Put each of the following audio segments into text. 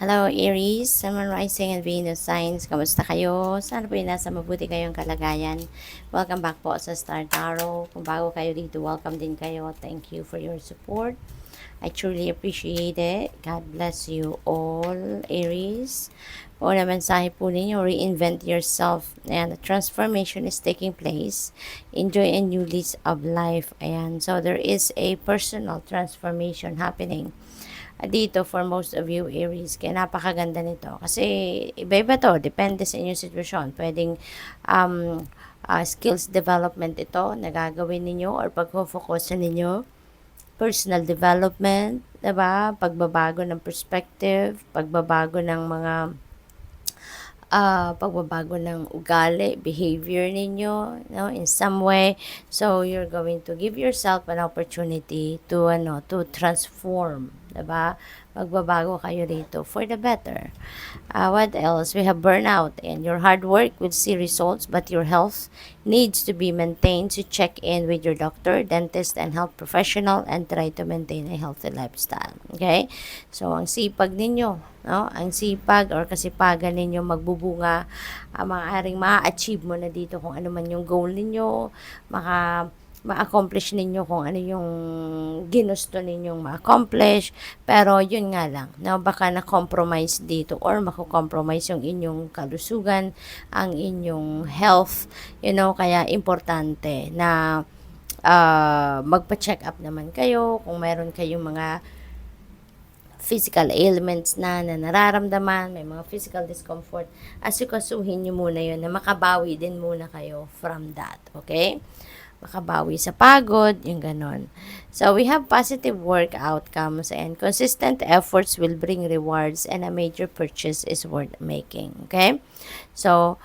Hello Aries, Sun Rising and Venus Signs. Kamusta kayo? Sana po nasa mabuti kayong kalagayan. Welcome back po sa Star Tarot. Kung bago kayo dito, welcome din kayo. Thank you for your support. I truly appreciate it. God bless you all, Aries. O na mensahe po ninyo, reinvent yourself. And the transformation is taking place. Enjoy a new lease of life. Ayan. So there is a personal transformation happening dito for most of you Aries. Kaya napakaganda nito. Kasi iba-iba to. Depende sa inyong sitwasyon. Pwedeng skills development ito na gagawin ninyo or pag-focus ninyo. Personal development, diba? Pagbabago ng perspective, pagbabago ng ugali, behavior ninyo, no, in some way. So you're going to give yourself an opportunity to transform, 'di ba? Magbabago kayo rito for the better. What else? We have burnout, and your hard work will see results, but your health needs to be maintained. So check in with your doctor, dentist, and health professional and try to maintain a healthy lifestyle. Okay? So ang sipag ninyo, no? Ang sipag or kasipagan ninyo magbubunga, maaaring ma-achieve mo na dito kung ano man yung goal ninyo, ma-accomplish ninyo kung ano yung ginusto ninyong ma-accomplish. Pero yun nga lang, no, baka na-compromise dito or mako-compromise yung inyong kalusugan, ang inyong health, kaya importante na magpa-check up naman kayo kung meron kayong mga physical ailments na nararamdaman, may mga physical discomfort, asikasuhin nyo muna yun na makabawi din muna kayo from that, okay? Makabawi sa pagod, yung ganon. So, we have positive work outcomes and consistent efforts will bring rewards and a major purchase is worth making. Okay? So,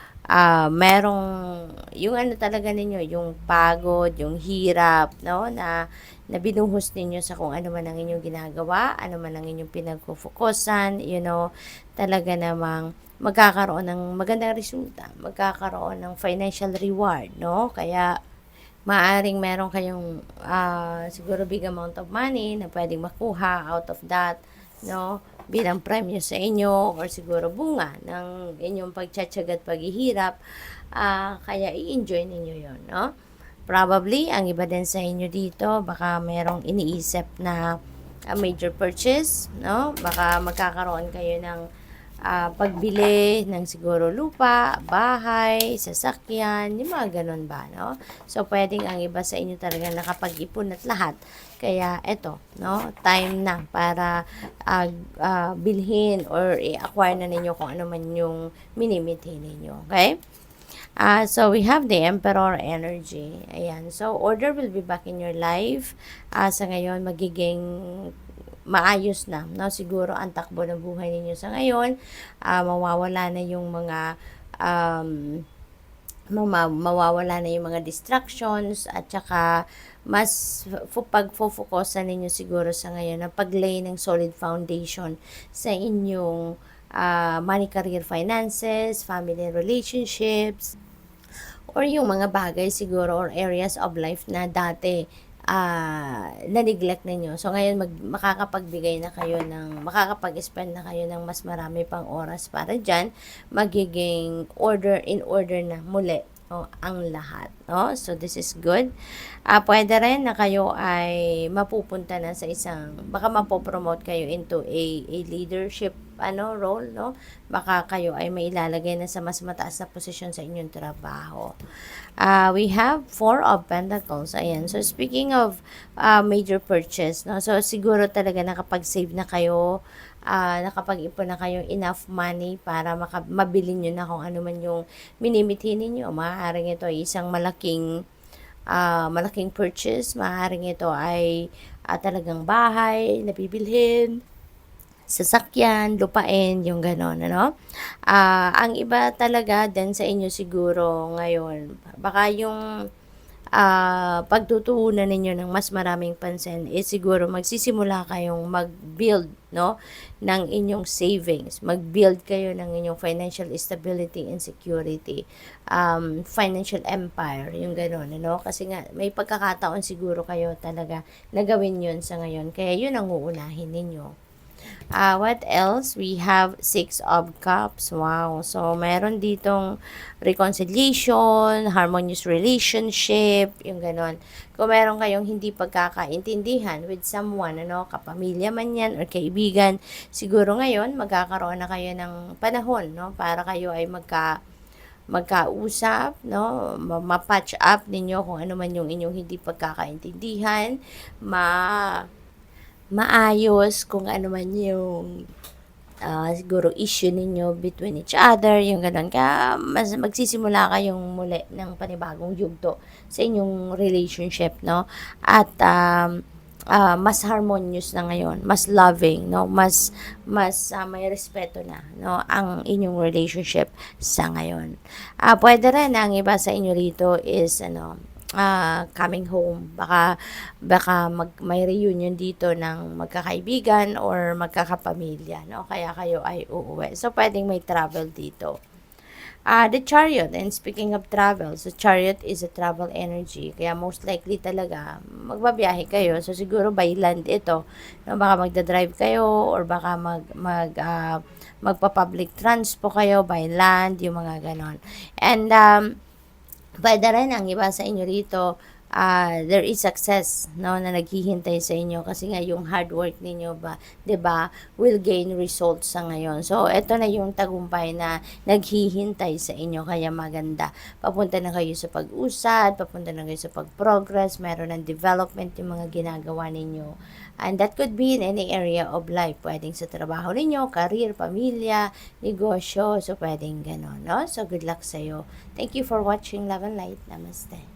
yung ano talaga ninyo, yung pagod, yung hirap, no, na binuhos ninyo sa kung ano man ang inyong ginagawa, ano man ang inyong pinagkufokusan, talaga namang magkakaroon ng magandang resulta, magkakaroon ng financial reward, no? Kaya, maaring meron kayong siguro big amount of money na pwedeng makuha out of that, no, bilang premyo sa inyo or siguro bunga ng inyong pagtsatsaga at paghihirap. Kaya i-enjoy ninyo yon, no? Probably, ang iba din sa inyo dito, baka merong iniisip na major purchase, no? Baka magkakaroon kayo ng pagbili ng siguro lupa, bahay, sasakyan, yung mga ganun ba, no? So, pwedeng ang iba sa inyo talaga nakapag-ipon at lahat. Kaya, eto, no? Time na para bilhin or i-acquire na ninyo kung ano man yung minimithi ninyo. Okay? So, we have the Emperor energy. Ayan. So, order will be back in your life. Sa ngayon, magiging maayos na, no? Siguro ang takbo ng buhay ninyo sa ngayon, mawawala na yung mga mawawala na yung mga distractions at saka mas pag-focusan ninyo siguro sa ngayon na pag-lay ng solid foundation sa inyong money, career, finances, family relationships, or yung mga bagay siguro or areas of life na dati na-neglect ninyo. So, ngayon, makakapagbigay na kayo makakapag-spend na kayo ng mas marami pang oras para dyan, magiging in order na muli, ang lahat. So, this is good. Pwede rin na kayo ay mapupunta na sa baka mapopromote kayo into a leadership role, no? Baka kayo ay mailalagay na sa mas mataas na posisyon sa inyong trabaho. We have 4 of Pentacles. Ayan. So, speaking of major purchase, no? So, siguro talaga nakapag-save na kayo, nakapag-ipon na kayo enough money para mabili nyo na kung ano man yung minimithi ninyo. Maaaring ito ay isang malaking purchase. Maaaring ito ay talagang bahay na bibilhin, sasakyan, lupain, yung gano'n, ano? Ang iba talaga din sa inyo siguro ngayon, baka yung pagtutuunan ninyo ng mas maraming pansin is siguro magsisimula kayong mag-build, no, ng inyong savings. Mag-build kayo ng inyong financial stability and security. Financial empire, yung gano'n, ano? Kasi nga, may pagkakataon siguro kayo talaga na gawin yun sa ngayon. Kaya yun ang uunahin ninyo. What else? We have Six of Cups. Wow. So, meron ditong reconciliation, harmonious relationship, yung ganon. Kung meron kayong hindi pagkakaintindihan with someone, ano, kapamilya man yan or kaibigan, siguro ngayon magkakaroon na kayo ng panahon, no, para kayo ay magkausap, no, ma-patch up ninyo kung ano man yung inyong hindi pagkakaintindihan, maayos kung ano man yung siguro issue ninyo between each other, yung ganun. Kaya mas magsisimula kayong muli ng panibagong yugto sa inyong relationship, no? At mas harmonious na ngayon, mas loving, no? Mas may respeto na, no? Ang inyong relationship sa ngayon. Pwede rin ang iba sa inyo rito is ano, coming home. Baka may reunion dito ng magkakaibigan or magkakapamilya, no? Kaya kayo ay uuwi. So, pwedeng may travel dito. The Chariot, and speaking of travel, so Chariot is a travel energy. Kaya most likely talaga, magbabiyahe kayo. So, siguro by land ito. No? Baka magdadrive kayo or baka magpa-public transpo kayo by land, yung mga ganon. And, pwede rin ang iba sa inyo rito, there is success, no, na naghihintay sa inyo kasi nga yung hard work ninyo ba, 'di ba, will gain results sa ngayon. So, eto na yung tagumpay na naghihintay sa inyo kaya maganda. Papunta na kayo sa pag-usad, papunta na kayo sa pag-progress, meron ng development yung mga ginagawa ninyo. And that could be in any area of life. Pwedeng sa trabaho ninyo, career, pamilya, negosyo. So, pwedeng gano'n, no? So, good luck sa'yo. Thank you for watching Love and Light. Namaste.